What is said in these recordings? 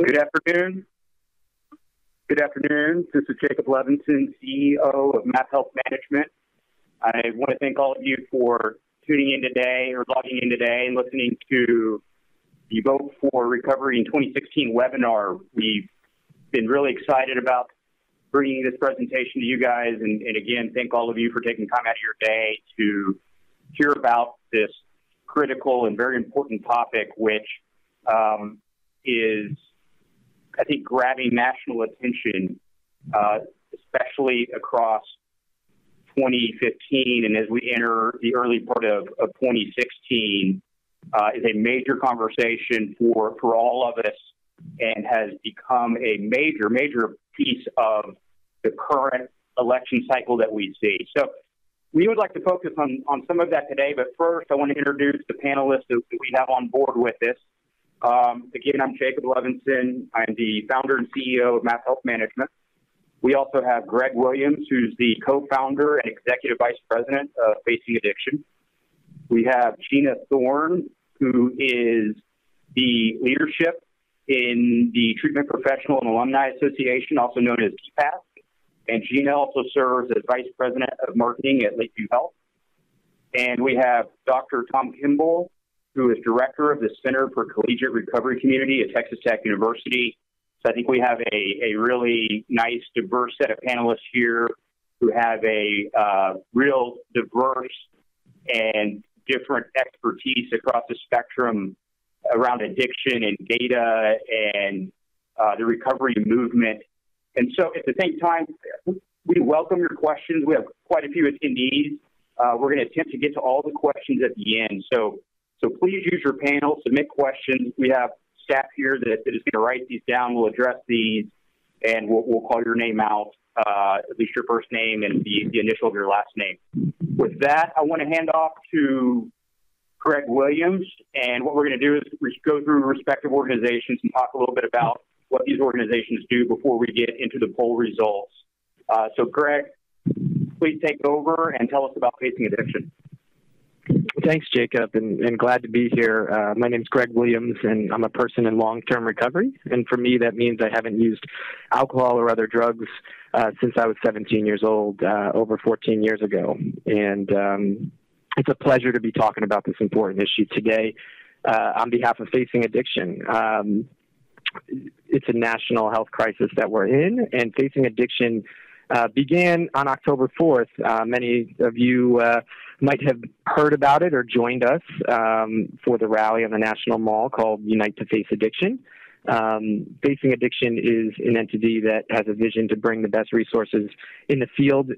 Good afternoon. Good afternoon. This is Jacob Levenson, CEO of Mass Health Management. I want to thank all of you for tuning in today or logging in today and listening to the Vote for Recovery in 2016 webinar. We've been really excited about bringing this presentation to you guys, and again, thank all of you for taking time out of your day to hear about this critical and very important topic, which is, I think, grabbing national attention, especially across 2015 and as we enter the early part of 2016, is a major conversation for all of us and has become a major piece of the current election cycle that we see. So we would like to focus on some of that today, but first I want to introduce the panelists that we have on board with us. Again, I'm Jacob Levenson. I'm the founder and CEO of Mass Health Management. We also have Greg Williams, who's the co-founder and executive vice president of Facing Addiction. We have Gina Thorne, who is the leadership in the Treatment Professional and Alumni Association, also known as TPAS. And Gina also serves as vice president of marketing at Lakeview Health. And we have Dr. Tom Kimball, who is director of the Center for Collegiate Recovery Communities at Texas Tech University. So I think we have a really nice, diverse set of panelists here who have a real diverse and different expertise across the spectrum around addiction and data and the recovery movement. And so at the same time, we welcome your questions. We have quite a few attendees. We're going to attempt to get to all the questions at the end. So please use your panel, submit questions. We have staff here that is going to write these down. We'll address these, and we'll call your name out, at least your first name and the initial of your last name. With that, I want to hand off to Greg Williams, and what we're going to do is go through respective organizations and talk a little bit about what these organizations do before we get into the poll results. So Greg, please take over and tell us about Facing Addiction. Thanks, Jacob, and glad to be here. My name is Greg Williams, and I'm a person in long-term recovery. And for me, that means I haven't used alcohol or other drugs since I was 17 years old, over 14 years ago. And it's a pleasure to be talking about this important issue today on behalf of Facing Addiction. It's a national health crisis that we're in, and Facing Addiction began on October 4th. Many of you might have heard about it or joined us for the rally on the National Mall called Unite to Face Addiction. Facing Addiction is an entity that has a vision to bring the best resources in the field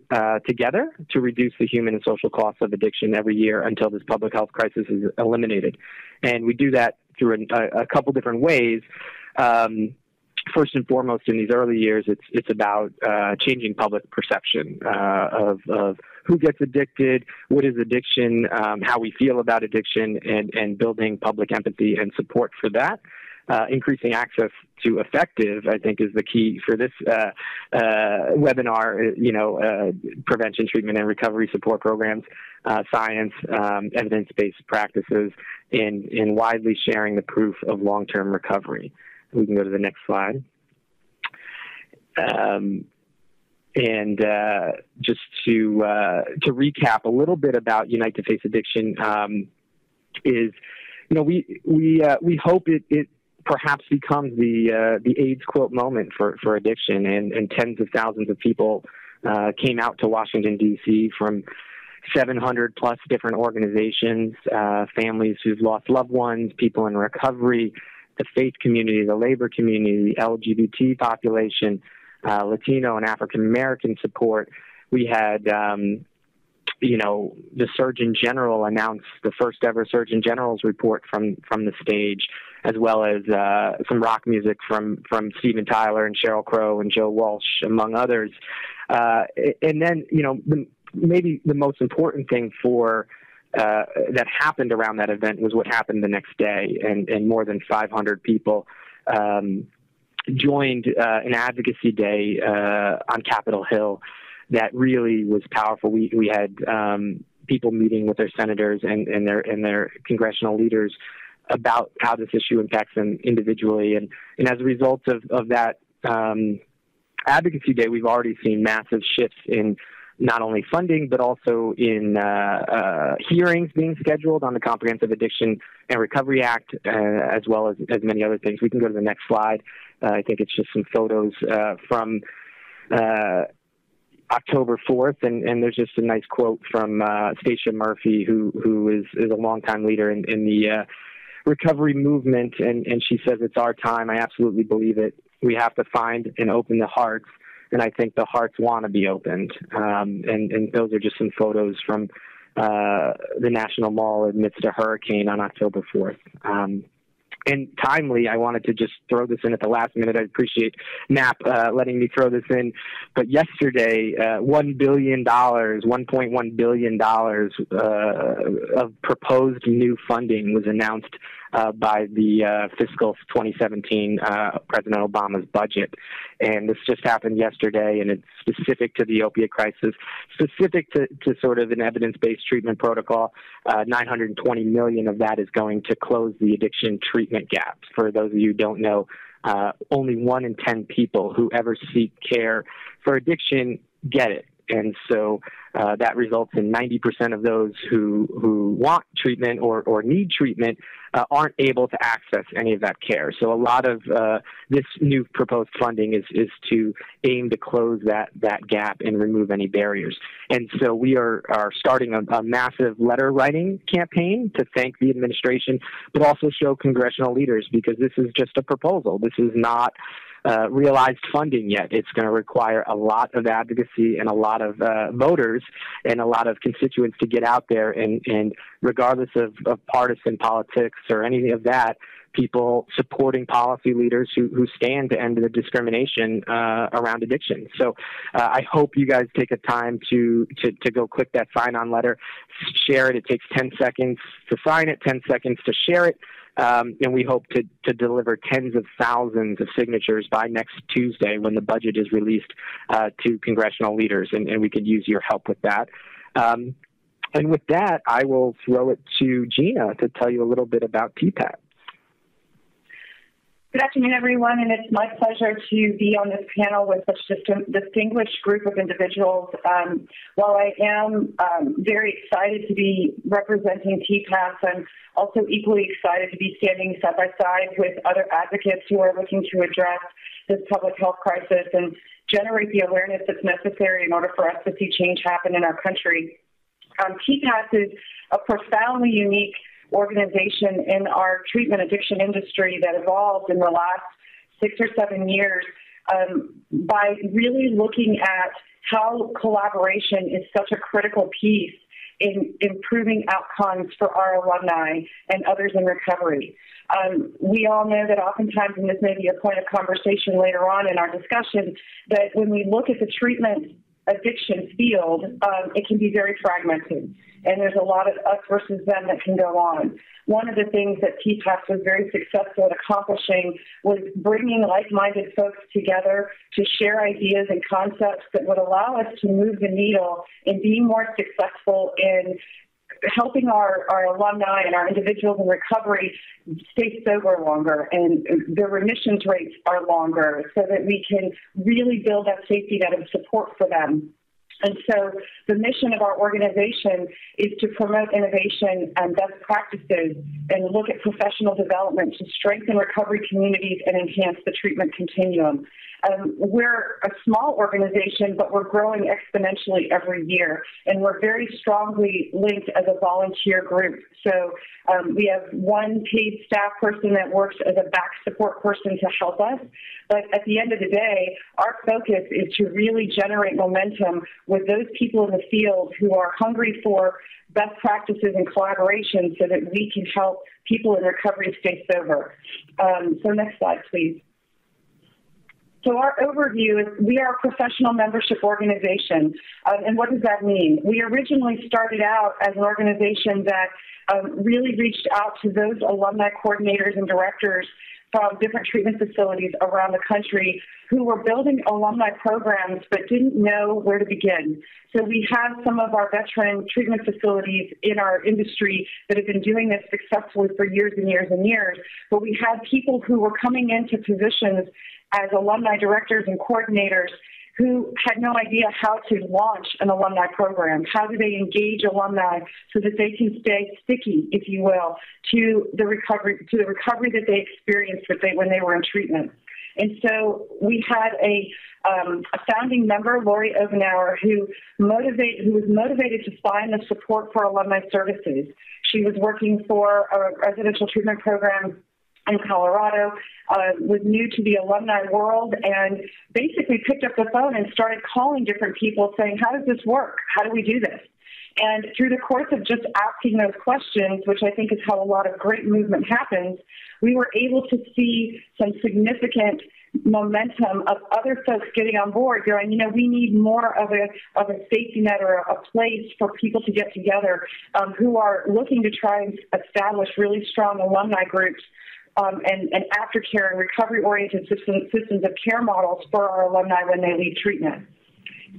together to reduce the human and social costs of addiction every year until this public health crisis is eliminated. And we do that through a couple different ways. First and foremost, in these early years, it's about changing public perception of who gets addicted, what is addiction, how we feel about addiction, and building public empathy and support for that. Increasing access to effective, I think, is the key for this webinar. Prevention, treatment, and recovery support programs, science, evidence-based practices, and widely sharing the proof of long-term recovery. We can go to the next slide. Just to recap a little bit about Unite to Face Addiction, we hope it perhaps becomes the AIDS quote moment for addiction, and tens of thousands of people came out to Washington, D.C. from 700 plus different organizations, families who've lost loved ones, people in recovery, the faith community, the labor community, the LGBT population, Latino and African American support. We had, the Surgeon General announced the first ever Surgeon General's report from the stage, as well as some rock music from Steven Tyler and Sheryl Crow and Joe Walsh, among others. And then, maybe the most important thing that happened around that event was what happened the next day, and more than 500 people joined an advocacy day on Capitol Hill that really was powerful. We had people meeting with their senators and their congressional leaders about how this issue impacts them individually. And as a result of that advocacy day, we've already seen massive shifts in not only funding, but also in hearings being scheduled on the Comprehensive Addiction and Recovery Act, as well as many other things. We can go to the next slide. I think it's just some photos from October 4th, and there's just a nice quote from Stacia Murphy, who is a longtime leader in the recovery movement, and she says, "It's our time. I absolutely believe it. We have to find and open the hearts, and I think the hearts want to be opened." And those are just some photos from the National Mall amidst a hurricane on October 4th. And timely, I wanted to just throw this in at the last minute. I appreciate Knapp letting me throw this in. But yesterday, $1 billion, $1.1 billion of proposed new funding was announced by the fiscal 2017 President Obama's budget. And this just happened yesterday, and it's specific to the opiate crisis, specific to sort of an evidence-based treatment protocol. $920 million of that is going to close the addiction treatment gap. For those of you who don't know, only 1 in 10 people who ever seek care for addiction get it. And so that results in 90% of those who want treatment or need treatment aren't able to access any of that care. So a lot of this new proposed funding is to aim to close that gap and remove any barriers. And so we are starting a massive letter writing campaign to thank the administration, but also show congressional leaders, because this is just a proposal. This is not realized funding yet. It's going to require a lot of advocacy and a lot of voters and a lot of constituents to get out there, and regardless of partisan politics or anything of that, people supporting policy leaders who stand to end the discrimination around addiction. So I hope you guys take a time to go click that sign-on letter, share it. It takes 10 seconds to sign it, 10 seconds to share it. And we hope to deliver tens of thousands of signatures by next Tuesday when the budget is released to congressional leaders, and we could use your help with that. And with that, I will throw it to Gina to tell you a little bit about TPAS. Good afternoon, everyone, and it's my pleasure to be on this panel with such a distinguished group of individuals. While I am very excited to be representing TPAS, I'm also equally excited to be standing side by side with other advocates who are looking to address this public health crisis and generate the awareness that's necessary in order for us to see change happen in our country. TPAS is a profoundly unique organization in our treatment addiction industry that evolved in the last 6 or 7 years by really looking at how collaboration is such a critical piece in improving outcomes for our alumni and others in recovery. We all know that oftentimes, and this may be a point of conversation later on in our discussion, that when we look at the treatment addiction field, it can be very fragmented, and there's a lot of us versus them that can go on. One of the things that TPAS was very successful at accomplishing was bringing like-minded folks together to share ideas and concepts that would allow us to move the needle and be more successful in helping our alumni and our individuals in recovery stay sober longer, and their remissions rates are longer, so that we can really build that safety net of support for them. And so the mission of our organization is to promote innovation and best practices and look at professional development to strengthen recovery communities and enhance the treatment continuum. We're a small organization, but we're growing exponentially every year, and we're very strongly linked as a volunteer group. So we have one paid staff person that works as a back support person to help us. But at the end of the day, our focus is to really generate momentum with those people in the field who are hungry for best practices and collaboration so that we can help people in recovery stay sober. So next slide, please. So our overview is we are a professional membership organization. And what does that mean? We originally started out as an organization that really reached out to those alumni coordinators and directors from different treatment facilities around the country who were building alumni programs but didn't know where to begin. So we have some of our veteran treatment facilities in our industry that have been doing this successfully for years and years and years, but we had people who were coming into positions as alumni directors and coordinators who had no idea how to launch an alumni program. How do they engage alumni so that they can stay sticky, if you will, to the recovery that they experienced when they were in treatment. And so we had a founding member, Lori Ovenauer, who was motivated to find the support for alumni services. She was working for a residential treatment program in Colorado, was new to the alumni world, and basically picked up the phone and started calling different people saying, how does this work? How do we do this? And through the course of just asking those questions, which I think is how a lot of great movement happens, we were able to see some significant momentum of other folks getting on board going, you know, we need more of a safety net or a place for people to get together who are looking to try and establish really strong alumni groups and aftercare and recovery-oriented systems of care models for our alumni when they leave treatment.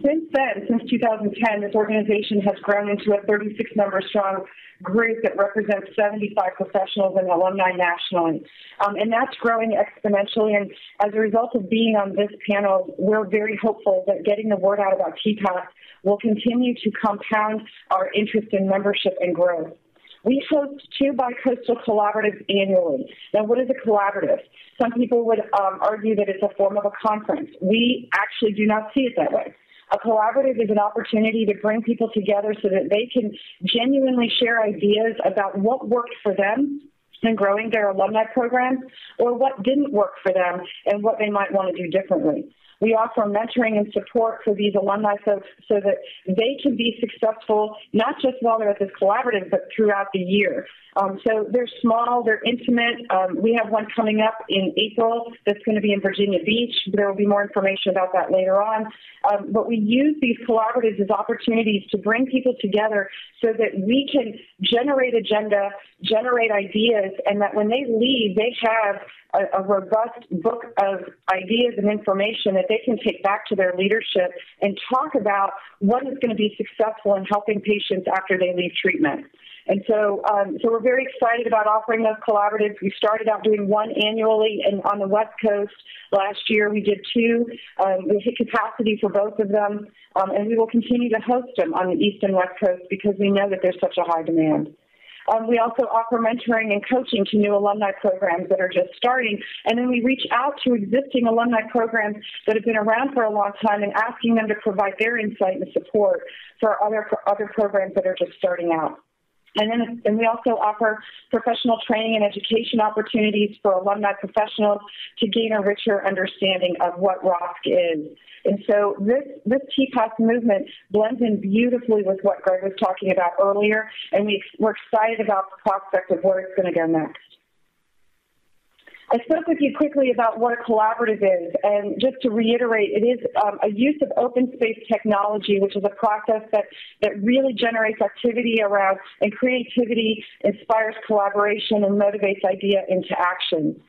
Since then, since 2010, this organization has grown into a 36-member strong group that represents 75 professionals and alumni nationally. And that's growing exponentially. And as a result of being on this panel, we're very hopeful that getting the word out about TPAS will continue to compound our interest in membership and growth. We host 2 bi-coastal collaboratives annually. Now, what is a collaborative? Some people would argue that it's a form of a conference. We actually do not see it that way. A collaborative is an opportunity to bring people together so that they can genuinely share ideas about what worked for them in growing their alumni programs or what didn't work for them and what they might want to do differently. We offer mentoring and support for these alumni folks so that they can be successful, not just while they're at this collaborative, but throughout the year. So they're small, they're intimate. We have one coming up in April that's going to be in Virginia Beach. There will be more information about that later on. But we use these collaboratives as opportunities to bring people together so that we can generate agenda, generate ideas, and that when they leave, they have a robust book of ideas and information that they can take back to their leadership and talk about what is going to be successful in helping patients after they leave treatment. And so we're very excited about offering those collaboratives. We started out doing one annually and on the West Coast. Last year we did 2. We hit capacity for both of them, and we will continue to host them on the East and West Coast because we know that there's such a high demand. We also offer mentoring and coaching to new alumni programs that are just starting, and then we reach out to existing alumni programs that have been around for a long time and asking them to provide their insight and support for other programs that are just starting out. And we also offer professional training and education opportunities for alumni professionals to gain a richer understanding of what ROSC is. And so this TPAS movement blends in beautifully with what Greg was talking about earlier, and we're excited about the prospect of where it's going to go next. I spoke with you quickly about what a collaborative is, and just to reiterate, it is a use of open space technology, which is a process that really generates activity around, and creativity inspires collaboration and motivates idea into action.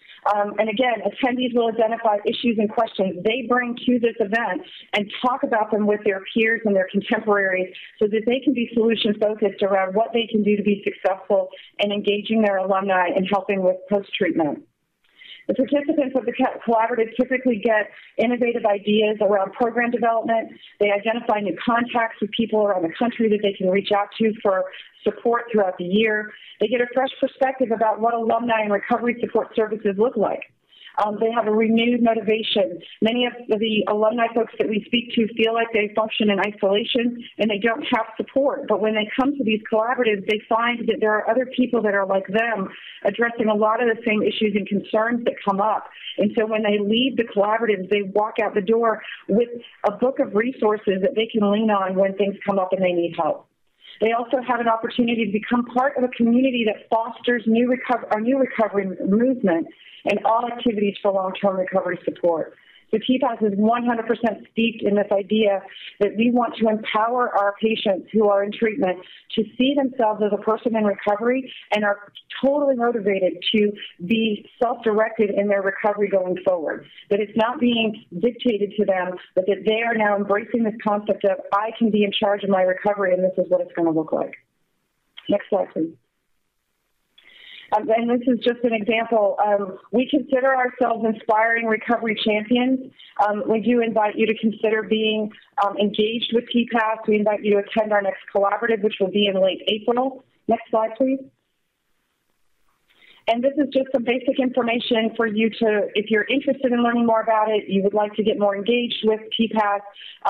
And again, attendees will identify issues and questions they bring to this event and talk about them with their peers and their contemporaries so that they can be solution-focused around what they can do to be successful in engaging their alumni and helping with post-treatment. The participants of the collaborative typically get innovative ideas around program development. They identify new contacts with people around the country that they can reach out to for support throughout the year. They get a fresh perspective about what alumni and recovery support services look like. They have a renewed motivation. Many of the alumni folks that we speak to feel like they function in isolation and they don't have support. But when they come to these collaboratives, they find that there are other people that are like them addressing a lot of the same issues and concerns that come up. And so when they leave the collaboratives, they walk out the door with a book of resources that they can lean on when things come up and they need help. They also have an opportunity to become part of a community that fosters our new recovery movement and all activities for long-term recovery support. So TPAS is 100% steeped in this idea that we want to empower our patients who are in treatment to see themselves as a person in recovery and are totally motivated to be self-directed in their recovery going forward. That it's not being dictated to them, but that they are now embracing this concept of, I can be in charge of my recovery and this is what it's going to look like. Next slide, please. And this is just an example. We consider ourselves inspiring recovery champions. We do invite you to consider being engaged with TPAS. We invite you to attend our next collaborative, which will be in late April. Next slide, please. And this is just some basic information for you to, if you're interested in learning more about it, you would like to get more engaged with TPAS,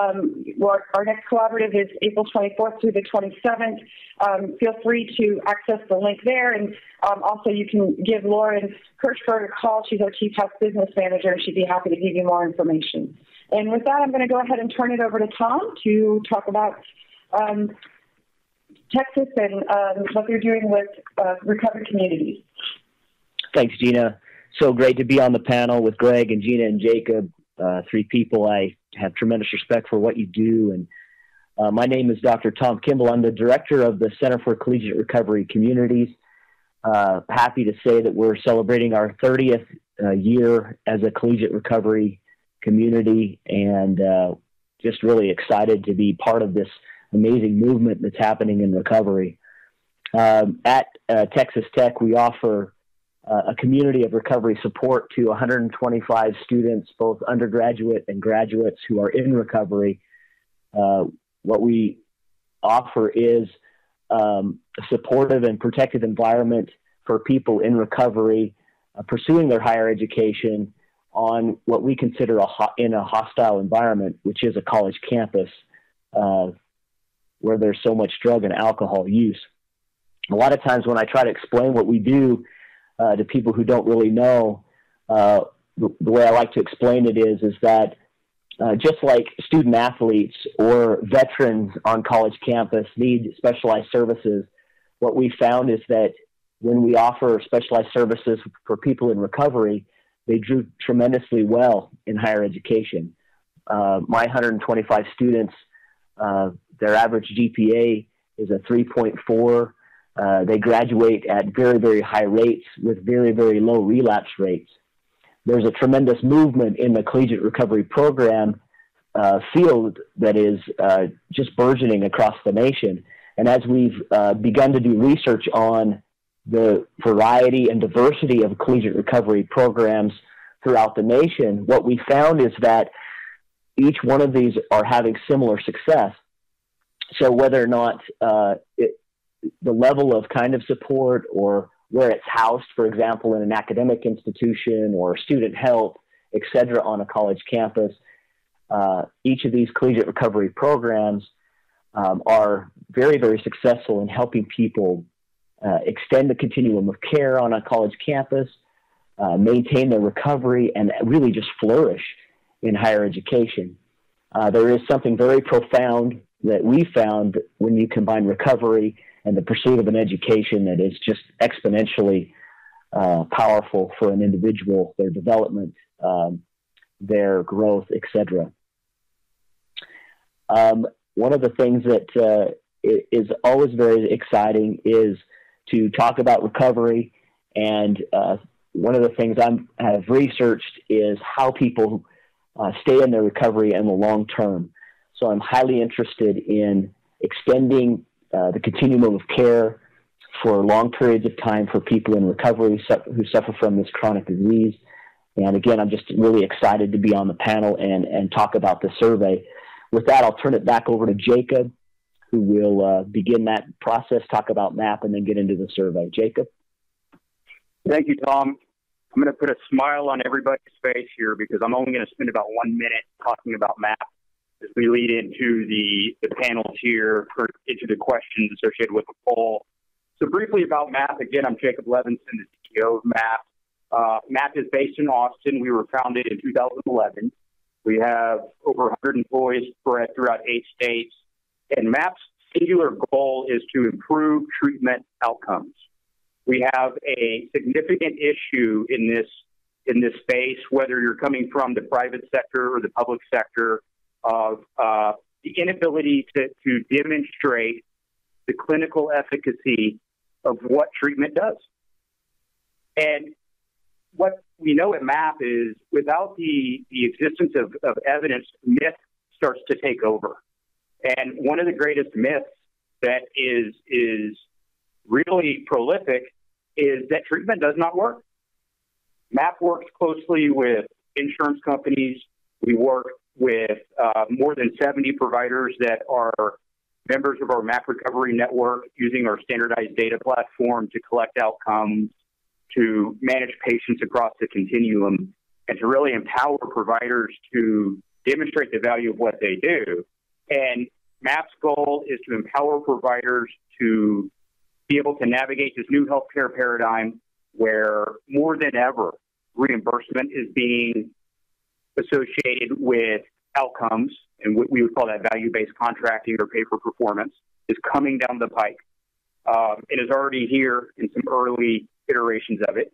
our next collaborative is April 24th through the 27th. Feel free to access the link there, and also you can give Lauren Kirchberg a call. She's our TPAS business manager, and she'd be happy to give you more information. And with that, I'm going to go ahead and turn it over to Tom to talk about Texas and what they're doing with recovery communities. Thanks, Gina. So great to be on the panel with Greg and Gina and Jacob, three people I have tremendous respect for what you do. And my name is Dr. Tom Kimball. I'm the director of the Center for Collegiate Recovery Communities. Happy to say that we're celebrating our 30th year as a collegiate recovery community, and just really excited to be part of this amazing movement that's happening in recovery. At Texas Tech, we offer a community of recovery support to 125 students, both undergraduate and graduates who are in recovery. What we offer is a supportive and protected environment for people in recovery pursuing their higher education on what we consider in a hostile environment, which is a college campus where there's so much drug and alcohol use. A lot of times when I try to explain what we do to people who don't really know, the way I like to explain it is that just like student athletes or veterans on college campus need specialized services, what we found is that when we offer specialized services for people in recovery, they do tremendously well in higher education. My 125 students, their average GPA is a 3.4. They graduate at very, very high rates with very, very low relapse rates. There's a tremendous movement in the collegiate recovery program field that is just burgeoning across the nation. And as we've begun to do research on the variety and diversity of collegiate recovery programs throughout the nation, what we found is that each one of these are having similar success. So whether or not the level of kind of support or where it's housed, for example, in an academic institution or student health, et cetera, on a college campus, each of these collegiate recovery programs are very, very successful in helping people extend the continuum of care on a college campus, maintain their recovery, and really just flourish in higher education. There is something very profound that we found when you combine recovery and the pursuit of an education that is just exponentially powerful for an individual, their development, their growth, etc. One of the things that is always very exciting is to talk about recovery, and one of the things I have researched is how people stay in their recovery in the long term. So I'm highly interested in extending the continuum of care for long periods of time for people in recovery who suffer from this chronic disease. And again, I'm just really excited to be on the panel and talk about the survey. With that, I'll turn it back over to Jacob, who will begin that process, talk about MAP, and then get into the survey. Jacob? Thank you, Tom. I'm going to put a smile on everybody's face here because I'm only going to spend about 1 minute talking about MAP as we lead into the panels here, into the questions associated with the poll. So briefly about MAP, again, I'm Jacob Levenson, the CEO of MAP. MAP is based in Austin. We were founded in 2011. We have over 100 employees spread throughout 8 states. And MAP's singular goal is to improve treatment outcomes. We have a significant issue in this in this space, whether you're coming from the private sector or the public sector, of the inability to demonstrate the clinical efficacy of what treatment does. And what we know at MAP is without the existence of evidence, myth starts to take over. And one of the greatest myths that is really prolific is that treatment does not work. MAP works closely with insurance companies. We work with more than 70 providers that are members of our MAP recovery network using our standardized data platform to collect outcomes, to manage patients across the continuum, and to really empower providers to demonstrate the value of what they do. And MAP's goal is to empower providers to be able to navigate this new healthcare paradigm where more than ever reimbursement is being associated with outcomes, and what we would call that value-based contracting or pay for performance, is coming down the pike. It is already here in some early iterations of it.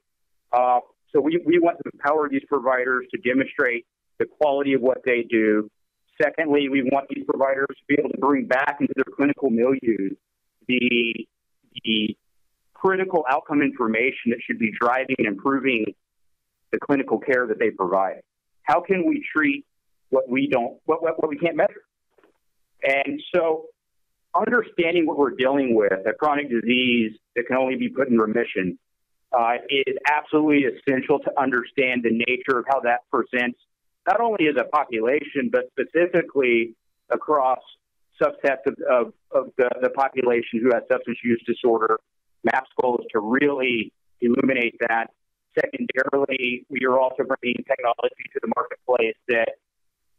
So we want to empower these providers to demonstrate the quality of what they do. Secondly, we want these providers to be able to bring back into their clinical milieu the critical outcome information that should be driving and improving the clinical care that they provide. How can we treat what we can't measure? And so understanding what we're dealing with, a chronic disease that can only be put in remission, is absolutely essential to understand the nature of how that presents, not only as a population, but specifically across subsets of the population who has substance use disorder. MAP's goal is to really illuminate that. Secondarily, we are also bringing technology to the marketplace that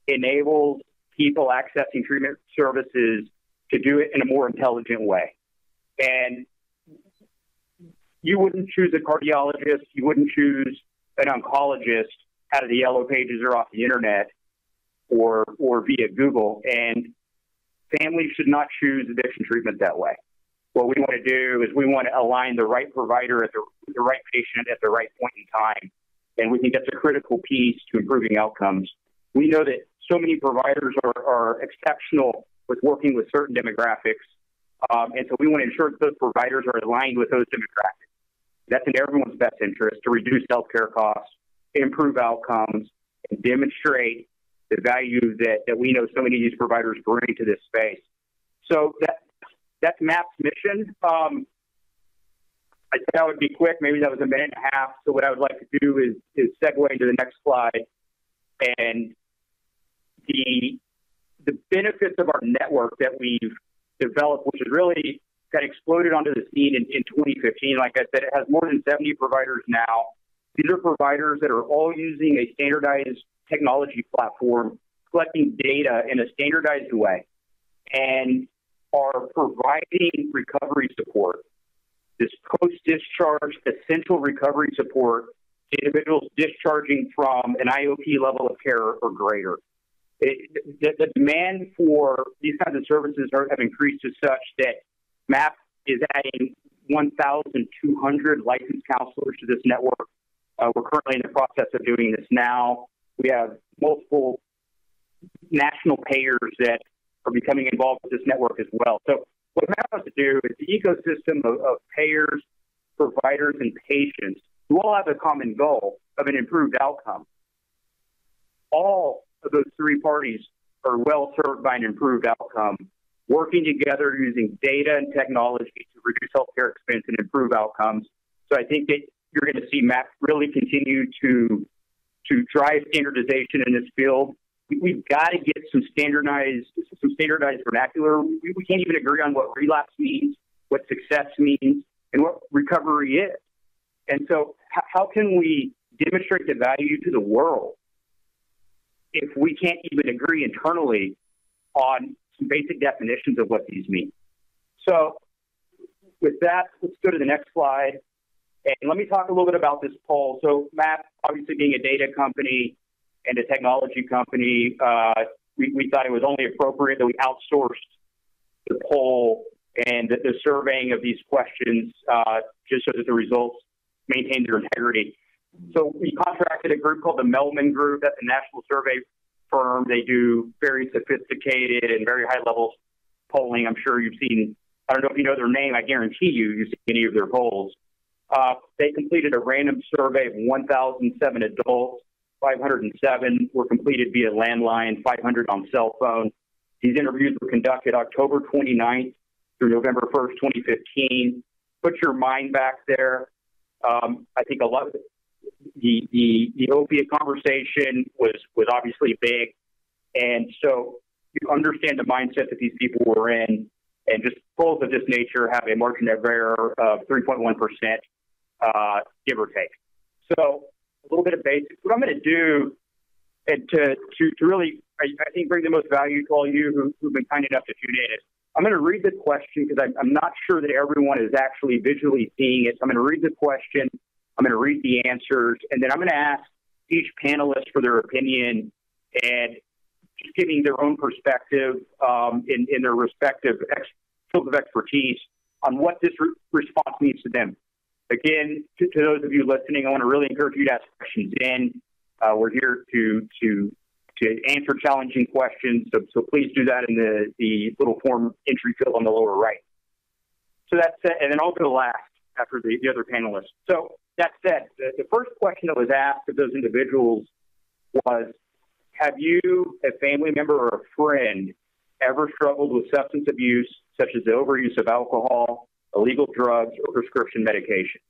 enables people accessing treatment services to do it in a more intelligent way. And you wouldn't choose a cardiologist, you wouldn't choose an oncologist out of the yellow pages or off the internet or via Google. And families should not choose addiction treatment that way. What we want to do is we want to align the right provider at the right patient at the right point in time. And we think that's a critical piece to improving outcomes. We know that so many providers are exceptional with working with certain demographics. And so we want to ensure that those providers are aligned with those demographics. That's in everyone's best interest to reduce healthcare costs, improve outcomes, and demonstrate the value that we know so many of these providers bring to this space. So that's MAP's mission. I said that would be quick. Maybe that was a minute and a half. So what I would like to do is segue into the next slide. And the benefits of our network that we've developed, which has really got exploded onto the scene in 2015. Like I said, it has more than 70 providers now. These are providers that are all using a standardized technology platform, collecting data in a standardized way, and are providing recovery support, this post-discharge essential recovery support to individuals discharging from an IOP level of care or greater. The demand for these kinds of services have increased to such that MAP is adding 1,200 licensed counselors to this network. We're currently in the process of doing this now. We have multiple national payers that are becoming involved with this network as well. So what MAP has to do is the ecosystem of payers, providers, and patients who all have a common goal of an improved outcome. All of those three parties are well served by an improved outcome, working together using data and technology to reduce healthcare expense and improve outcomes. So I think that you're going to see MAP really continue to drive standardization in this field. We've got to get some standardized vernacular. We can't even agree on what relapse means, what success means, and what recovery is. And so how can we demonstrate the value to the world if we can't even agree internally on some basic definitions of what these mean? So with that, let's go to the next slide. And let me talk a little bit about this poll. So MAP, obviously being a data company and a technology company, we thought it was only appropriate that we outsourced the poll and the surveying of these questions just so that the results maintain their integrity. So we contracted a group called the Melman Group. That's a national survey firm. They do very sophisticated and very high level polling. I'm sure you've seen, I don't know if you know their name, I guarantee you've seen any of their polls. They completed a random survey of 1,007 adults. 507 were completed via landline, 500 on cell phone. These interviews were conducted October 29th through November 1st, 2015. Put your mind back there. I think a lot of the opiate conversation was obviously big. And so you understand the mindset that these people were in, and just polls of this nature have a margin of error of 3.1%, give or take. So a little bit of basics. What I'm going to do, and to really, I think, bring the most value to all you who've been kind enough to tune in, is I'm going to read the question because I'm not sure that everyone is actually visually seeing it. So I'm going to read the question, I'm going to read the answers, and then I'm going to ask each panelist for their opinion and just giving their own perspective in their respective fields of expertise on what this response means to them. Again, to those of you listening, I want to really encourage you to ask questions in. We're here to answer challenging questions, so please do that in the little form entry field on the lower right. So that's it, and then I'll go last after the other panelists. So that said, the first question that was asked of those individuals was, have you, a family member or a friend, ever struggled with substance abuse, such as the overuse of alcohol, illegal drugs, or prescription medication?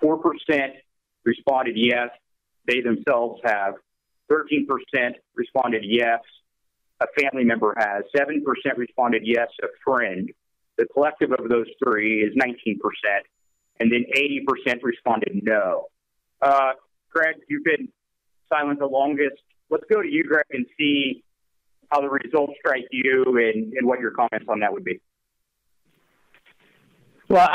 4% responded yes, they themselves have. 13% responded yes, a family member has. 7% responded yes, a friend. The collective of those three is 19%. And then 80% responded no. Greg, you've been silent the longest. Let's go to you, Greg, and see how the results strike you and what your comments on that would be. Well,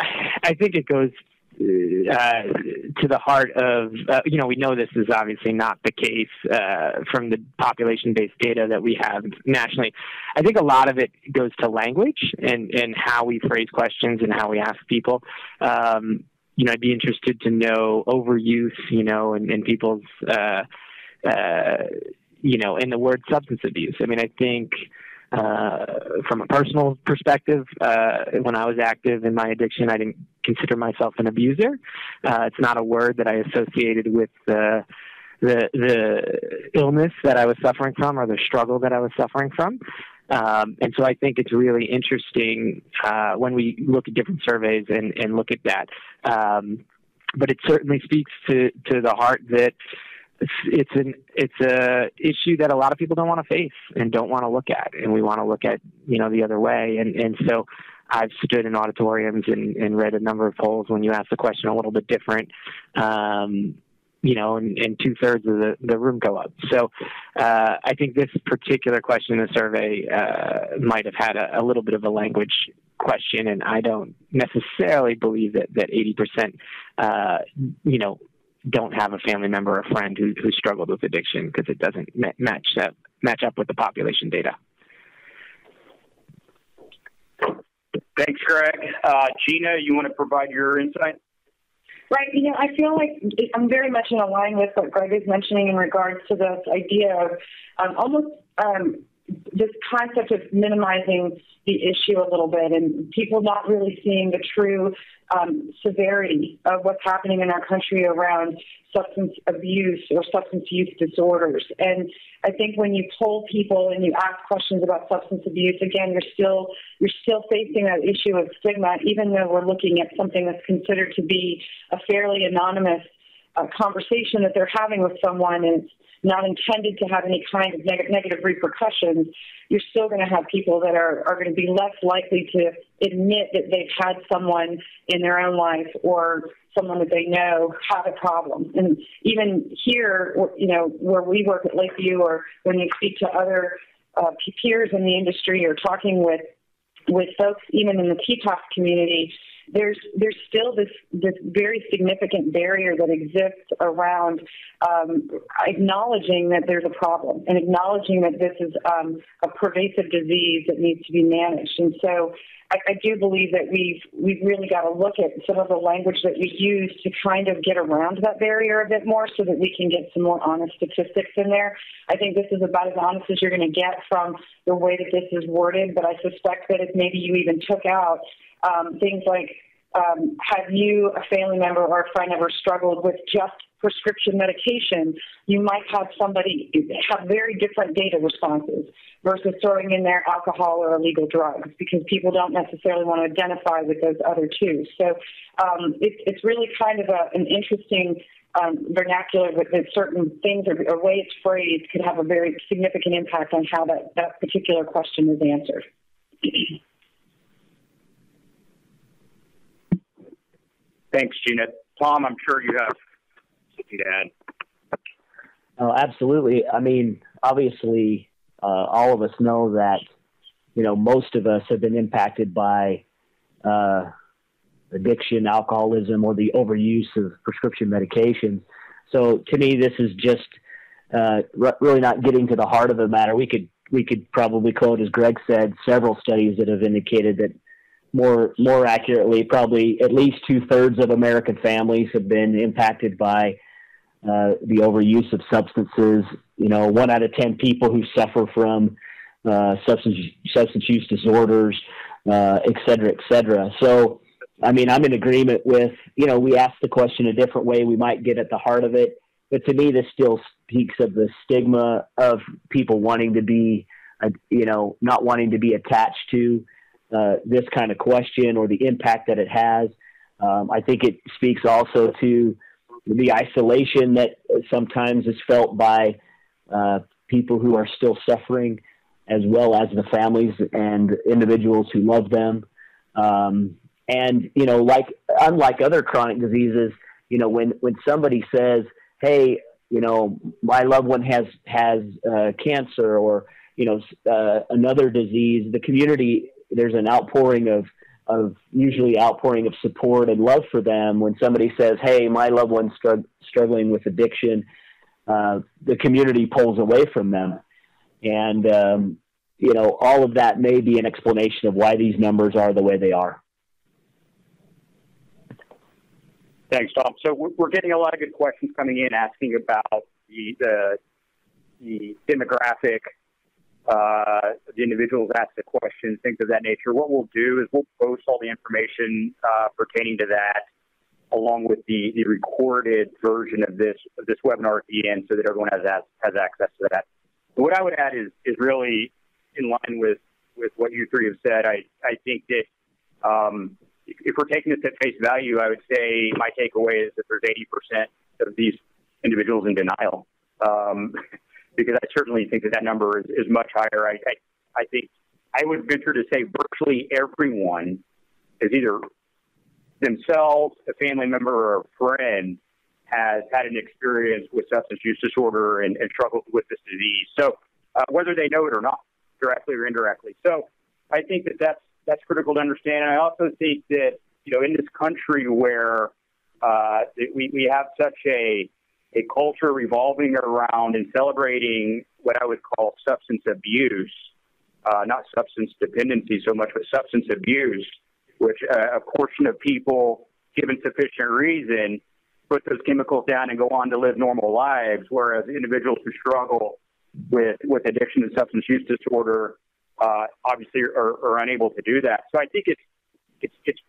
I think it goes to the heart of, we know this is obviously not the case from the population-based data that we have nationally. I think a lot of it goes to language and how we phrase questions and how we ask people. I'd be interested to know overuse, and people's, in the word substance abuse. I mean, I think from a personal perspective, when I was active in my addiction, I didn't consider myself an abuser. It's not a word that I associated with the illness that I was suffering from or the struggle that I was suffering from. And so I think it's really interesting when we look at different surveys and look at that. But it certainly speaks to the heart that it's a issue that a lot of people don't want to face and don't want to look at, and we want to look at the other way. And so I've stood in auditoriums and read a number of polls when you ask the question a little bit different, and 2/3 of the room go up. So I think this particular question in the survey might have had a little bit of a language question, and I don't necessarily believe that 80% don't have a family member or friend who struggled with addiction, because it doesn't match up with the population data. Thanks, Greg. Gina, you want to provide your insight? Right. I feel like I'm very much in line with what Greg is mentioning in regards to this idea of almost this concept of minimizing the issue a little bit, and people not really seeing the true severity of what's happening in our country around substance abuse or substance use disorders. And I think when you poll people and you ask questions about substance abuse, again, you're still facing that issue of stigma, even though we're looking at something that's considered to be a fairly anonymous conversation that they're having with someone, and it's not intended to have any kind of negative repercussions. You're still going to have people that are going to be less likely to admit that they've had someone in their own life or someone that they know have a problem. And even here, where we work at Lakeview, or when you speak to other peers in the industry or talking with folks even in the TPAS community, there's still this very significant barrier that exists around acknowledging that there's a problem and acknowledging that this is a pervasive disease that needs to be managed. And so I do believe that we've really got to look at some of the language that we use to kind of get around that barrier a bit more so that we can get some more honest statistics in there. I think this is about as honest as you're going to get from the way that this is worded, but I suspect that if maybe you even took out things like have you, a family member or a friend, ever struggled with just prescription medication, you might have somebody have very different data responses versus throwing in there alcohol or illegal drugs, because people don't necessarily want to identify with those other two. So it's really kind of an interesting vernacular with certain things or way it's phrased could have a very significant impact on how that particular question is answered. Thanks, Gina. Tom, I'm sure you have something to add. Oh, absolutely. I mean, obviously, all of us know that, most of us have been impacted by addiction, alcoholism, or the overuse of prescription medications. So to me, this is just really not getting to the heart of the matter. We could probably quote, as Greg said, several studies that have indicated that more accurately, probably at least 2/3 of American families have been impacted by the overuse of substances. 1 out of 10 people who suffer from substance use disorders, et cetera, et cetera. So, I mean, I'm in agreement with, we ask the question a different way, we might get at the heart of it. But to me, this still speaks of the stigma of people wanting to be, not wanting to be attached to this kind of question or the impact that it has. I think it speaks also to the isolation that sometimes is felt by people who are still suffering, as well as the families and individuals who love them. And, unlike other chronic diseases, when somebody says, hey, my loved one has cancer or, another disease, the community, there's an usually outpouring of support and love for them. When somebody says, hey, my loved one's struggling with addiction, the community pulls away from them. And, all of that may be an explanation of why these numbers are the way they are. Thanks, Tom. So we're getting a lot of good questions coming in asking about the demographic, the individuals ask the questions, things of that nature. What we'll do is we'll post all the information pertaining to that, along with the recorded version of this webinar at the end, so that everyone has access to that. What I would add is really in line with what you three have said. I think that if we're taking this at face value, I would say my takeaway is that there's 80% of these individuals in denial. Because I certainly think that number is much higher. I think I would venture to say virtually everyone is either themselves, a family member, or a friend has had an experience with substance use disorder and struggled with this disease. So whether they know it or not, directly or indirectly. So I think that's critical to understand. And I also think that, in this country where we have such a culture revolving around and celebrating what I would call substance abuse, not substance dependency so much, but substance abuse, which a portion of people, given sufficient reason, put those chemicals down and go on to live normal lives, whereas individuals who struggle with addiction and substance use disorder obviously are unable to do that. So I think it's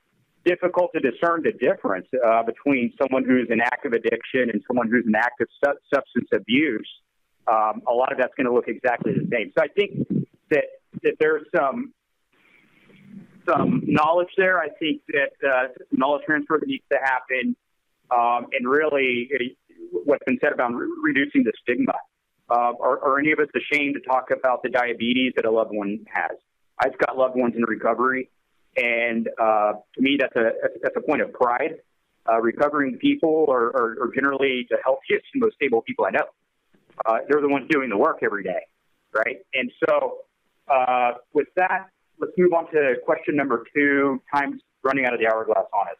difficult to discern the difference between someone who's in active addiction and someone who's in active substance abuse. A lot of that's going to look exactly the same. So I think that there's some knowledge there. I think that some knowledge transfer that needs to happen, and really what's been said about reducing the stigma. Are any of us ashamed to talk about the diabetes that a loved one has? I've got loved ones in recovery, and to me, that's a point of pride. Recovering people are generally the healthiest and most stable people I know. They're the ones doing the work every day, right? And so with that, let's move on to question number 2. Time's running out of the hourglass on us.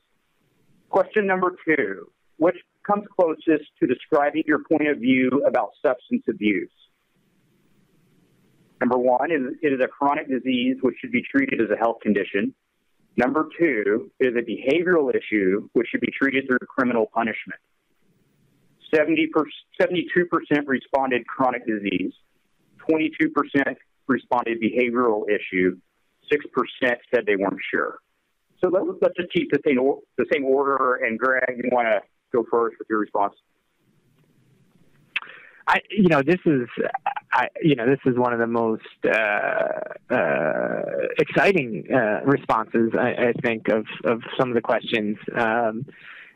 Question number 2, which comes closest to describing your point of view about substance abuse? Number 1, it is a chronic disease which should be treated as a health condition. Number 2, it is a behavioral issue which should be treated through criminal punishment. 72% responded chronic disease. 22% responded behavioral issue. 6% said they weren't sure. So let's just keep the same order. And Greg, you want to go first with your response? This is one of the most exciting responses, I think, of some of the questions.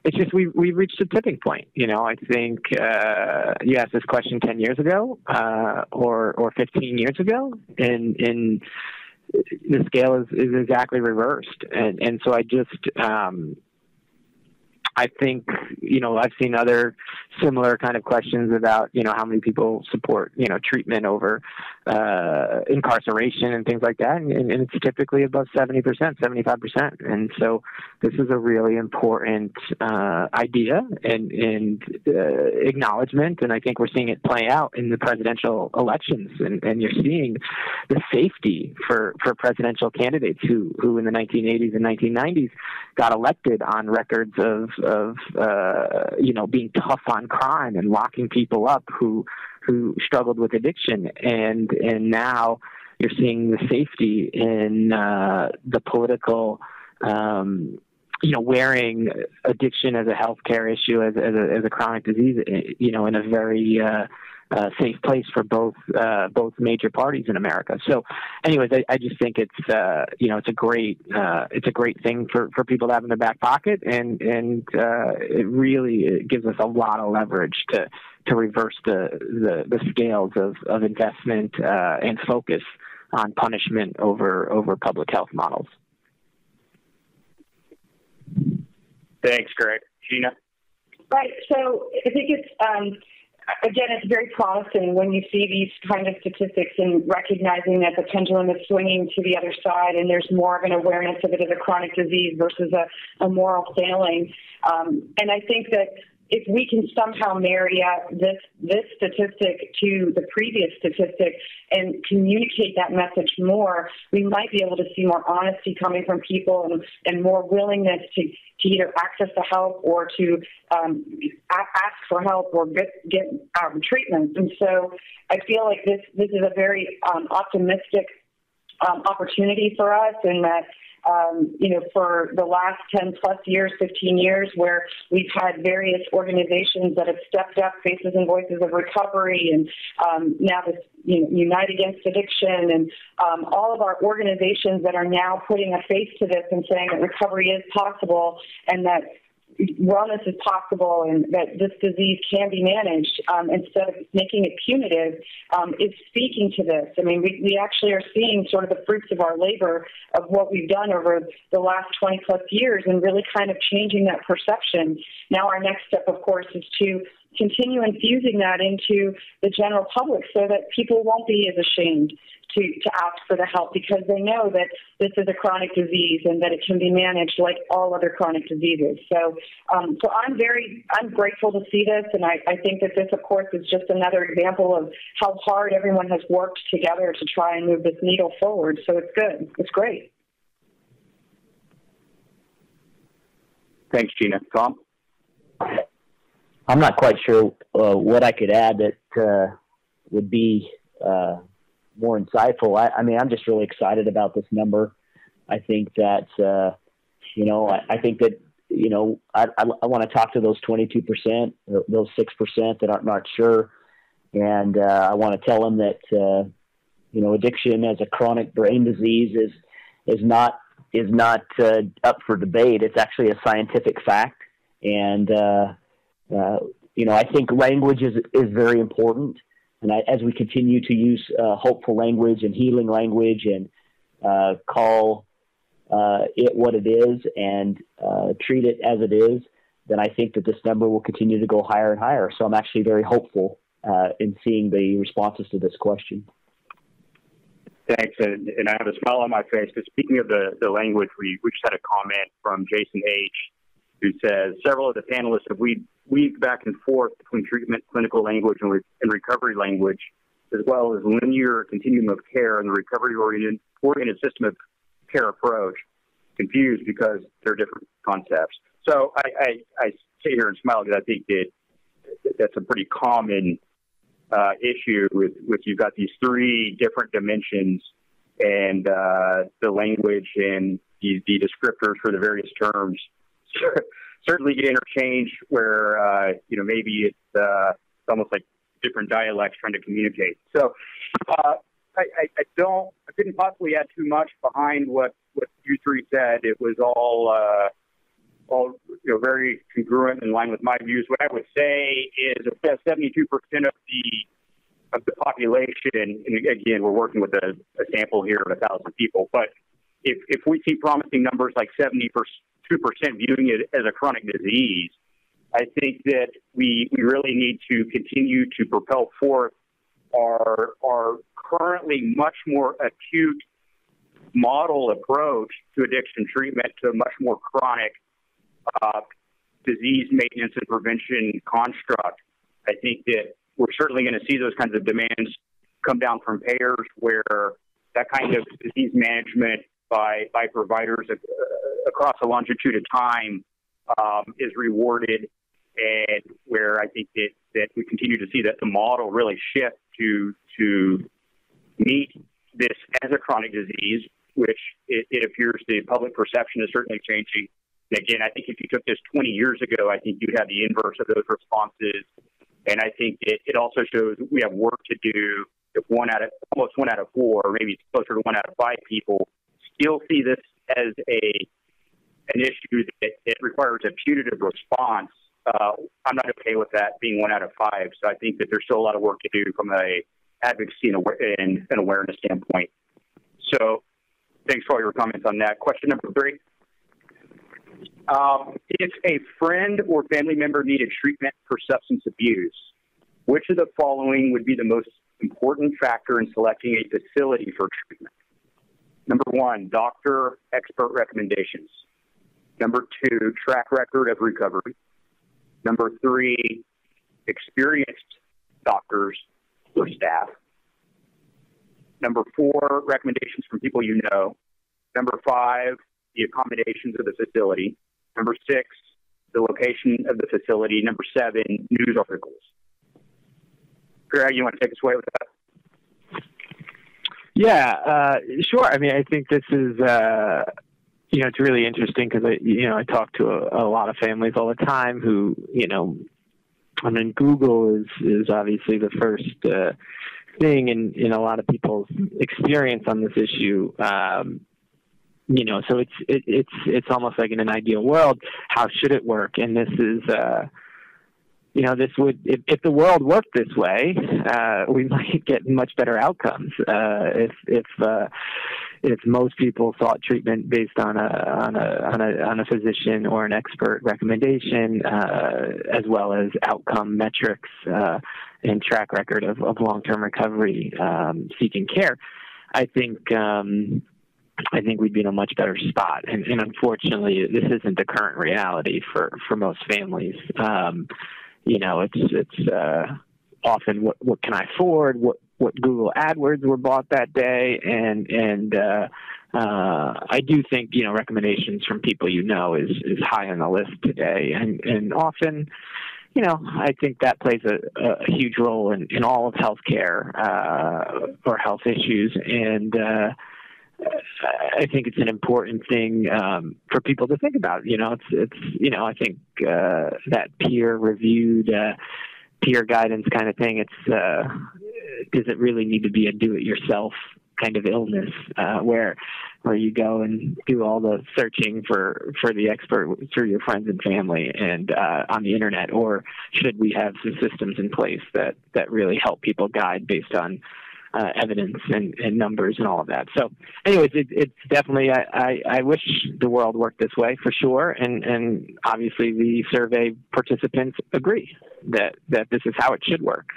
It's just we've reached a tipping point. I think you asked this question 10 years ago or 15 years ago, and the scale is exactly reversed. And so I think, I've seen other similar kind of questions about, how many people support, treatment over incarceration and things like that. And it's typically above 70%, 75%. And so this is a really important idea and acknowledgement. And I think we're seeing it play out in the presidential elections. And you're seeing the safety for presidential candidates who in the 1980s and 1990s got elected on records of being tough on crime and locking people up who struggled with addiction, and now you're seeing the safety in the political, wearing addiction as a healthcare issue as a chronic disease, in a very safe place for both major parties in America. So, anyways, I just think it's a great thing for people to have in their back pocket, and it really gives us a lot of leverage to reverse the scales of investment and focus on punishment over public health models. Thanks, Greg. Gina? Right. So I think it's again, it's very promising when you see these kind of statistics and recognizing that the pendulum is swinging to the other side, and there's more of an awareness of it as a chronic disease versus a moral failing. And I think that if we can somehow marry up this statistic to the previous statistic and communicate that message more, we might be able to see more honesty coming from people and more willingness to either access the help or to ask for help or get treatment. And so I feel like this is a very optimistic opportunity for us, and that for the last 10 plus years, 15 years, where we've had various organizations that have stepped up, Faces and Voices of Recovery, and now this Unite Against Addiction, and all of our organizations that are now putting a face to this and saying that recovery is possible and that wellness is possible and that this disease can be managed instead of making it punitive, is speaking to this. I mean, we actually are seeing sort of the fruits of our labor of what we've done over the last 20 plus years and really kind of changing that perception. Now our next step, of course, is to continue infusing that into the general public so that people won't be as ashamed to ask for the help, because they know that this is a chronic disease and that it can be managed like all other chronic diseases. So I'm grateful to see this, and I think that this, of course, is just another example of how hard everyone has worked together to try and move this needle forward. So it's good. It's great. Thanks, Gina. Tom? I'm not quite sure what I could add that would be more insightful. I mean, I'm just really excited about this number. I think that, I think that, I want to talk to those 22%, those 6% that are not sure. And I want to tell them that, addiction as a chronic brain disease is not up for debate. It's actually a scientific fact. And, I think language is very important. And as we continue to use hopeful language and healing language and call it what it is and treat it as it is, then I think that this number will continue to go higher and higher. So I'm actually very hopeful in seeing the responses to this question. Thanks, and I have a smile on my face because speaking of the language, we just had a comment from Jason H., who says several of the panelists have weaved back and forth between treatment, clinical language, and recovery language, as well as linear continuum of care and the recovery-oriented system of care approach, confused because they're different concepts. So I sit here and smile because I think that's a pretty common issue with you've got these three different dimensions, and the language and the descriptors for the various terms certainly get interchanged where maybe it's almost like different dialects trying to communicate. So I couldn't possibly add too much behind what you three said. It was all very congruent in line with my views. What I would say is that 72% of the population, and again, we're working with a sample here of 1,000 people, but if we see promising numbers like 72% viewing it as a chronic disease, I think that we really need to continue to propel forth our currently much more acute model approach to addiction treatment to a much more chronic disease maintenance and prevention construct. I think that we're certainly going to see those kinds of demands come down from payers where that kind of disease management by providers across a longitude of time is rewarded, and where I think that we continue to see that the model really shift to meet this as a chronic disease, which it appears the public perception is certainly changing. And again, I think if you took this 20 years ago, I think you'd have the inverse of those responses. And I think it also shows we have work to do if almost one out of four, or maybe closer to 1 out of 5 people still see this as an issue that requires a punitive response. I'm not okay with that being 1 out of 5. So I think that there's still a lot of work to do from a advocacy and an awareness standpoint. So thanks for all your comments on that. Question number 3. If a friend or family member needed treatment for substance abuse, which of the following would be the most important factor in selecting a facility for treatment? Number 1, doctor expert recommendations. Number 2, track record of recovery. Number 3, experienced doctors or staff. Number 4, recommendations from people you know. Number 5, the accommodations of the facility. Number 6, the location of the facility. Number 7, news articles. Greg, you want to take us away with that? Yeah, sure. I mean, I think this is, it's really interesting because, I talk to a lot of families all the time who, Google is obviously the first thing in a lot of people's experience on this issue. So it's almost like in an ideal world, how should it work? And this is, this would, if the world worked this way, we might get much better outcomes. If most people sought treatment based on a physician or an expert recommendation, as well as outcome metrics and track record of long-term recovery, seeking care, I think we'd be in a much better spot. And unfortunately, this isn't the current reality for most families. It's often what can I afford, what Google AdWords were bought that day, and I do think recommendations from people is high on the list today, and often I think that plays a huge role in all of healthcare or health issues, and I think it's an important thing for people to think about. I think that peer-reviewed, peer guidance kind of thing. Does it really need to be a do-it-yourself kind of illness where you go and do all the searching for the expert through your friends and family and on the internet, or should we have some systems in place that really help people guide based on evidence and numbers and all of that? So anyways, it's definitely, I wish the world worked this way for sure. And obviously the survey participants agree that this is how it should work.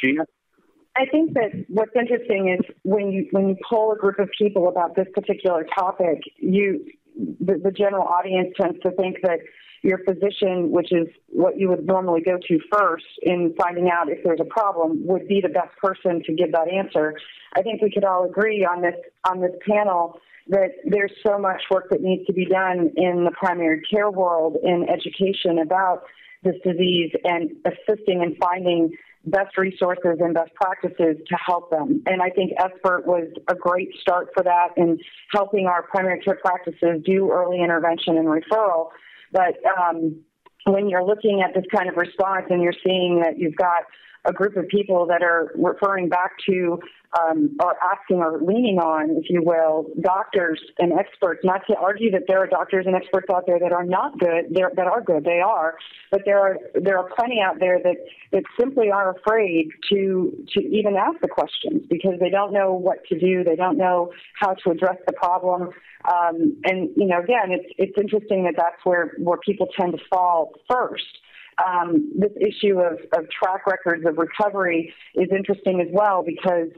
Gina? I think that what's interesting is when you poll a group of people about this particular topic, the general audience tends to think that your physician, which is what you would normally go to first in finding out if there's a problem, would be the best person to give that answer. I think we could all agree on this panel that there's so much work that needs to be done in the primary care world in education about this disease and assisting and finding best resources and best practices to help them. And I think SBIRT was a great start for that in helping our primary care practices do early intervention and referral. But when you're looking at this kind of response and you're seeing that you've got a group of people that are referring back to or asking or leaning on, if you will, doctors and experts, not to argue that there are doctors and experts out there that are not good, that are good, they are, but there are plenty out there that simply are afraid to even ask the questions because they don't know what to do, they don't know how to address the problem. And, you know, again, it's interesting that that's where people tend to fall first. This issue of track records of recovery is interesting as well because,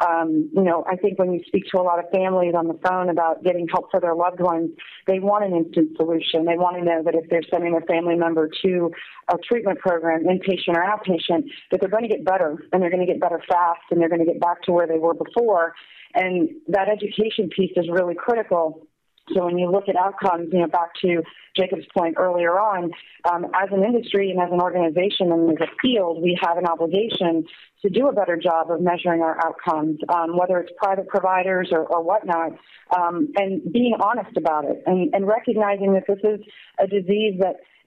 you know, I think when you speak to a lot of families on the phone about getting help for their loved ones, they want an instant solution. They want to know that if they're sending their family member to a treatment program, inpatient or outpatient, that they're going to get better and they're going to get better fast and they're going to get back to where they were before. And that education piece is really critical. So when you look at outcomes, you know, back to Jacob's point earlier on, as an industry and as an organization and as a field, we have an obligation to do a better job of measuring our outcomes, whether it's private providers or whatnot, and being honest about it and recognizing that this is a disease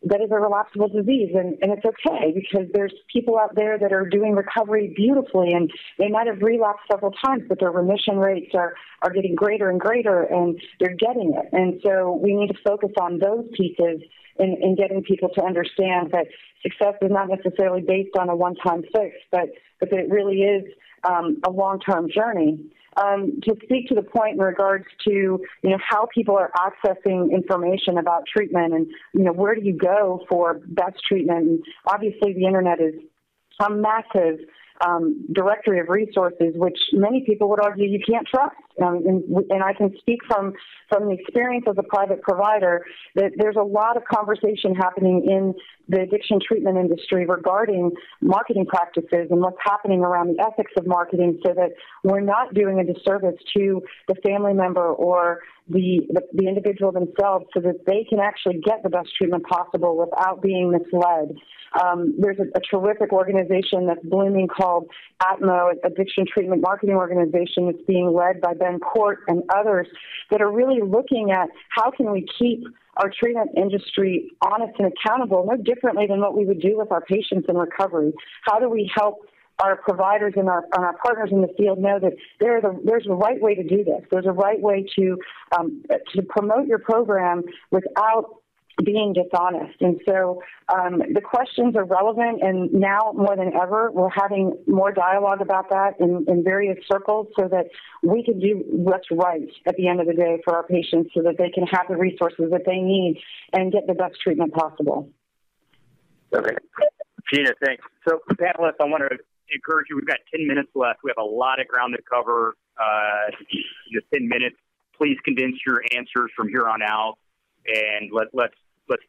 that is a relapsable disease, and it's okay because there's people out there that are doing recovery beautifully, and they might have relapsed several times, but their remission rates are getting greater and greater, and they're getting it. And so we need to focus on those pieces in getting people to understand that success is not necessarily based on a one-time fix, but that it really is a long-term journey. To speak to the point in regards to, you know, how people are accessing information about treatment and, you know, where do you go for best treatment? And obviously the internet is a massive directory of resources, which many people would argue you can't trust. And I can speak from the experience as a private provider that there's a lot of conversation happening in the addiction treatment industry regarding marketing practices and what's happening around the ethics of marketing so that we're not doing a disservice to the family member or the individual themselves so that they can actually get the best treatment possible without being misled. There's a terrific organization that's blooming called ATMO, Addiction Treatment Marketing Organization. It's being led by Ben Court and others that are really looking at how can we keep our treatment industry honest and accountable, no differently than what we would do with our patients in recovery. How do we help our providers and our partners in the field know that there's a right way to do this. There's a right way to promote your program without being dishonest. And so the questions are relevant, and now more than ever, we're having more dialogue about that in various circles so that we can do what's right at the end of the day for our patients so that they can have the resources that they need and get the best treatment possible. Okay. Gina, thanks. So, panelists, I want to encourage you. We've got 10 minutes left. We have a lot of ground to cover. Just 10 minutes. Please condense your answers from here on out, and let's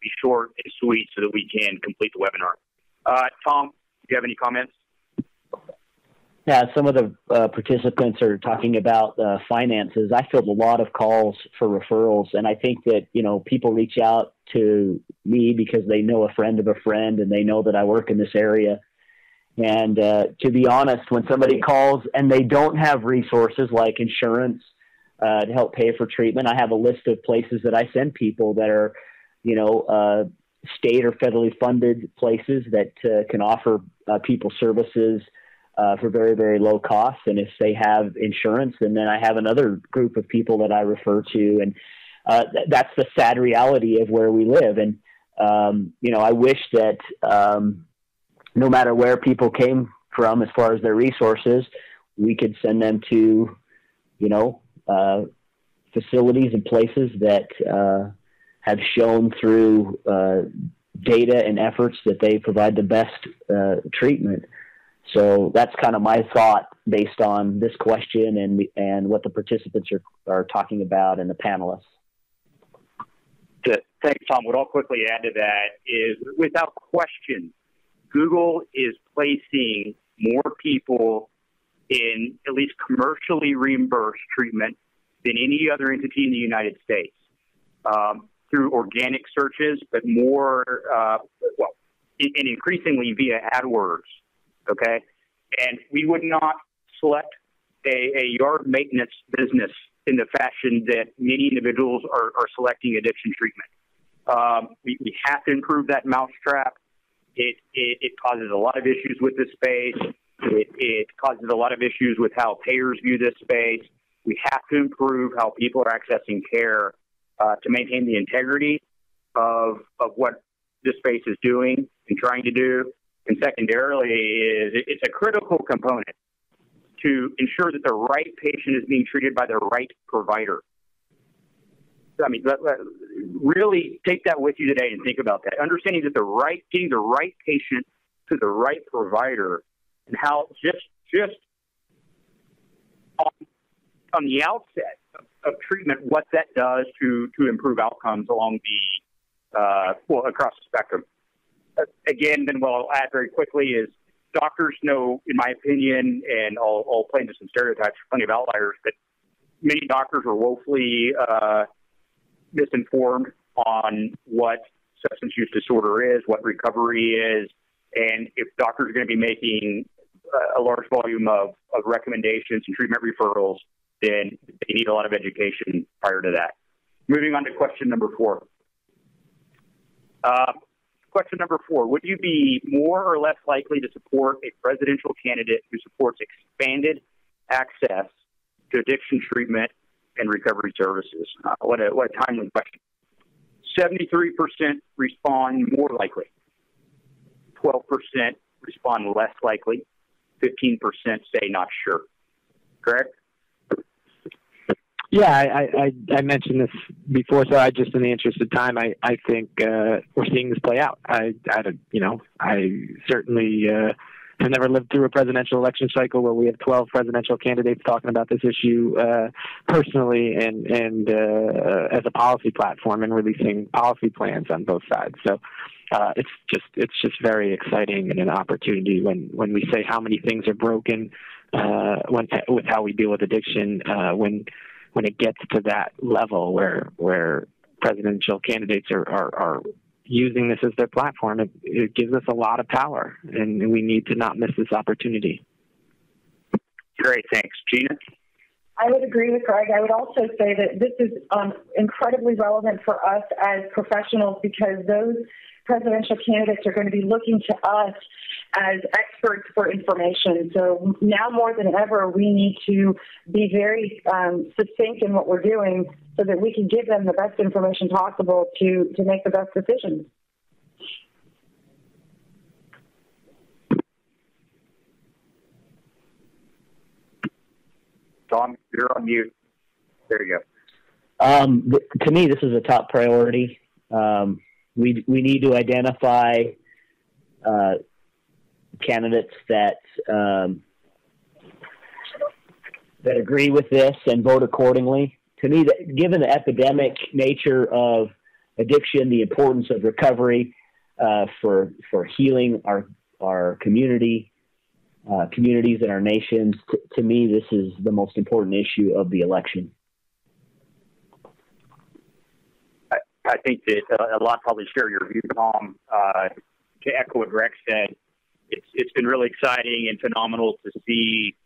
be short and sweet so that we can complete the webinar. Tom, do you have any comments? Yeah, some of the participants are talking about finances. I field a lot of calls for referrals, and I think that, you know, people reach out to me because they know a friend of a friend and they know that I work in this area. And to be honest, when somebody calls and they don't have resources like insurance to help pay for treatment, I have a list of places that I send people that are, you know, state or federally funded places that can offer people services for very, very low cost. And if they have insurance, and then I have another group of people that I refer to. And that's the sad reality of where we live. And, you know, I wish that no matter where people came from as far as their resources, we could send them to, you know, facilities and places that have shown through data and efforts that they provide the best treatment. So that's kind of my thought based on this question and what the participants are talking about and the panelists. Thanks, Tom. What I'll quickly add to that is, without question, Google is placing more people in at least commercially reimbursed treatment than any other entity in the United States through organic searches, but more, and increasingly via AdWords, okay? And we would not select a yard maintenance business in the fashion that many individuals are selecting addiction treatment. We have to improve that mousetrap. It causes a lot of issues with this space. It causes a lot of issues with how payers view this space. We have to improve how people are accessing care to maintain the integrity of what this space is doing and trying to do. And secondarily, it's a critical component to ensure that the right patient is being treated by the right provider. I mean, really take that with you today and think about that. Understanding that getting the right patient to the right provider, and how just on the outset of treatment, what that does to improve outcomes along across the spectrum. Again, then what I'll add very quickly is doctors know, in my opinion, and I'll play into some stereotypes, plenty of outliers, but many doctors are woefully misinformed on what substance use disorder is, what recovery is, and if doctors are going to be making a large volume of recommendations and treatment referrals, then they need a lot of education prior to that. Moving on to question number 4. Question number 4, would you be more or less likely to support a presidential candidate who supports expanded access to addiction treatment and recovery services? What a timely question. 73% respond more likely. 12% respond less likely. 15% say not sure. Correct? Yeah, I mentioned this before, so in the interest of time, I think we're seeing this play out. I certainly have never lived through a presidential election cycle where we have 12 presidential candidates talking about this issue personally and as a policy platform and releasing policy plans on both sides. So it's just very exciting and an opportunity when we say how many things are broken with how we deal with addiction when it gets to that level where presidential candidates are using this as their platform. It gives us a lot of power, and we need to not miss this opportunity. Great, thanks. Gina? I would agree with Greg. I would also say that this is incredibly relevant for us as professionals, because those presidential candidates are going to be looking to us as experts for information. So now more than ever, we need to be very succinct in what we're doing so that we can give them the best information possible to make the best decisions. Tom, you're on mute. There you go. To me, this is a top priority. We need to identify candidates that agree with this and vote accordingly. To me, given the epidemic nature of addiction, the importance of recovery for healing our communities and our nations, to me, this is the most important issue of the election. I think that a lot probably share your view, Tom. To echo what Greg said, it's been really exciting and phenomenal to see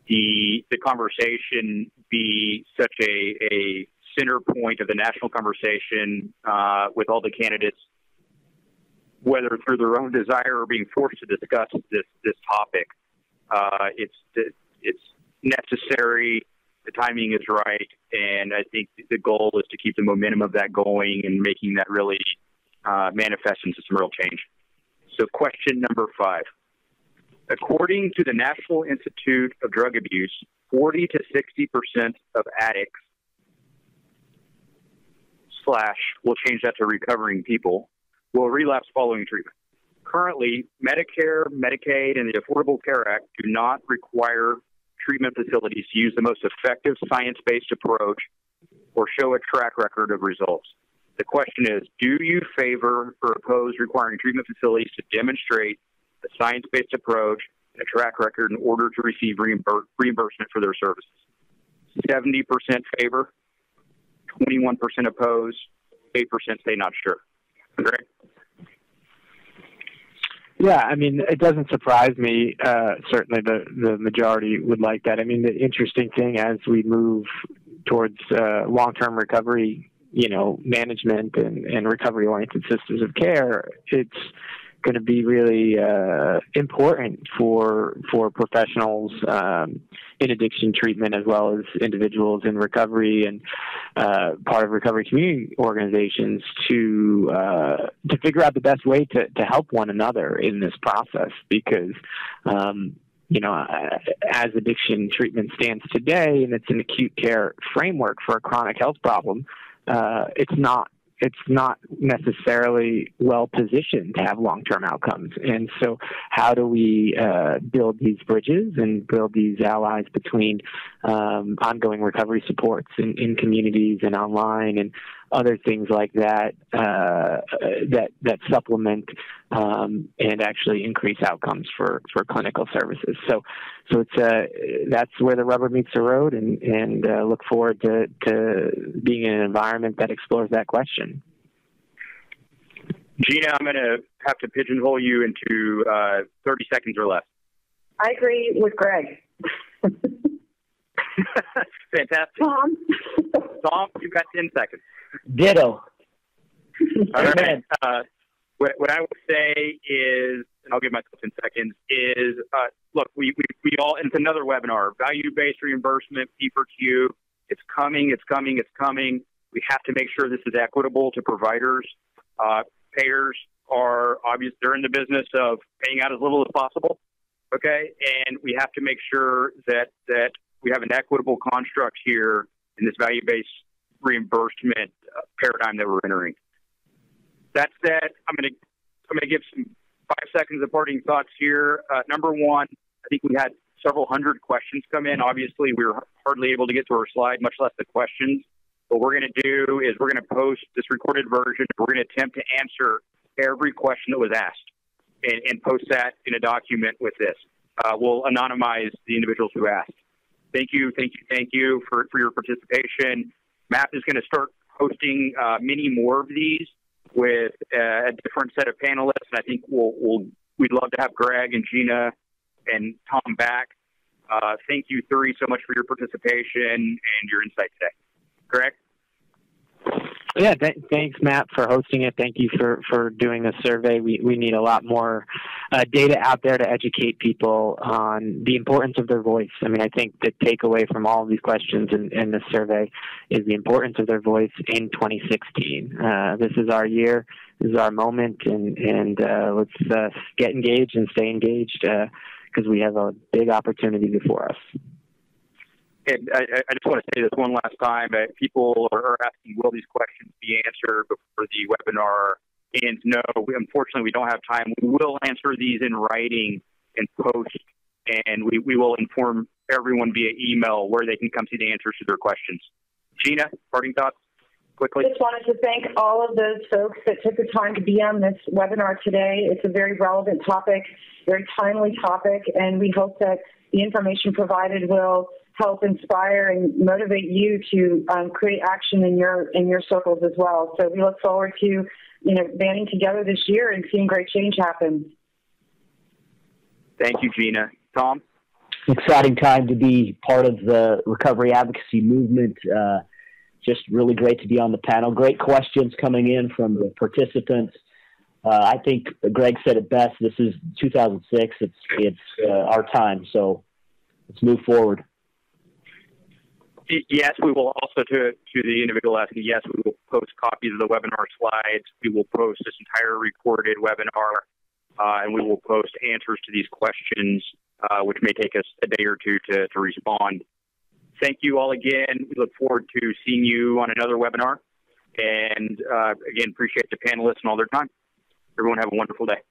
the conversation be such a center point of the national conversation with all the candidates, whether through their own desire or being forced to discuss this topic. It's necessary. The timing is right, and I think the goal is to keep the momentum of that going and making that really manifest into some real change. So question number 5. According to the National Institute of Drug Abuse, 40 to 60% of addicts / we'll change that to recovering people, will relapse following treatment. currently, Medicare, Medicaid, and the Affordable Care Act do not require treatment facilities to use the most effective science-based approach or show a track record of results. The question is, do you favor or oppose requiring treatment facilities to demonstrate a science-based approach and a track record in order to receive reimbursement for their services? 70% favor, 21% oppose, 8% say not sure. Greg? Yeah, I mean, it doesn't surprise me. Certainly the majority would like that. I mean, the interesting thing as we move towards long-term recovery, management and recovery-oriented systems of care, it's going to be really important for professionals in addiction treatment as well as individuals in recovery and part of recovery community organizations to figure out the best way to help one another in this process because as addiction treatment stands today and it's an acute care framework for a chronic health problem, it's not necessarily well positioned to have long-term outcomes. And so how do we build these bridges and build these allies between ongoing recovery supports in communities and online and other things like that that supplement and actually increase outcomes for clinical services. So it's that's where the rubber meets the road, and look forward to being in an environment that explores that question. Gina, I'm going to have to pigeonhole you into 30 seconds or less. I agree with Greg. Fantastic. Tom, you've got 10 seconds. Ditto. All right. What I would say is, and I'll give myself 10 seconds, is look, we all, and it's another webinar, value-based reimbursement, P4Q. It's coming. We have to make sure this is equitable to providers. Payers are obviously, they're in the business of paying out as little as possible. Okay. And we have to make sure that we have an equitable construct here in this value-based reimbursement paradigm that we're entering. That said, I'm going to give some 5 seconds of parting thoughts here. Number one, I think we had several hundred questions come in. Obviously, we were hardly able to get to our slide, much less the questions. What we're going to do is we're going to post this recorded version. We're going to attempt to answer every question that was asked and post that in a document with this. We'll anonymize the individuals who asked. Thank you for your participation. MAP is going to start hosting many more of these with a different set of panelists, and I think we'd love to have Greg and Gina and Tom back. Thank you, three, so much for your participation and your insight today. Greg? Yeah, thanks, Matt, for hosting it. Thank you for doing this survey. We need a lot more data out there to educate people on the importance of their voice. I mean, I think the takeaway from all of these questions in this survey is the importance of their voice in 2016. This is our year. This is our moment, and let's get engaged and stay engaged because we have a big opportunity before us. And I just want to say this one last time. People are asking, will these questions be answered before the webinar? And no, unfortunately, we don't have time. We will answer these in writing and post, and we will inform everyone via email where they can come see the answers to their questions. Gina, parting thoughts, quickly? I just wanted to thank all of those folks that took the time to be on this webinar today. It's a very relevant topic, very timely topic, and we hope that the information provided will help inspire and motivate you to create action in your circles as well. So we look forward to banding together this year and seeing great change happen. Thank you, Gina. Tom? Exciting time to be part of the recovery advocacy movement. Just really great to be on the panel. Great questions coming in from the participants. I think Greg said it best. This is 2006. It's our time. So let's move forward. Yes, we will also, to the individual asking, yes, we will post copies of the webinar slides. We will post this entire recorded webinar, and we will post answers to these questions, which may take us a day or two to respond. Thank you all again. We look forward to seeing you on another webinar. And again, appreciate the panelists and all their time. Everyone have a wonderful day.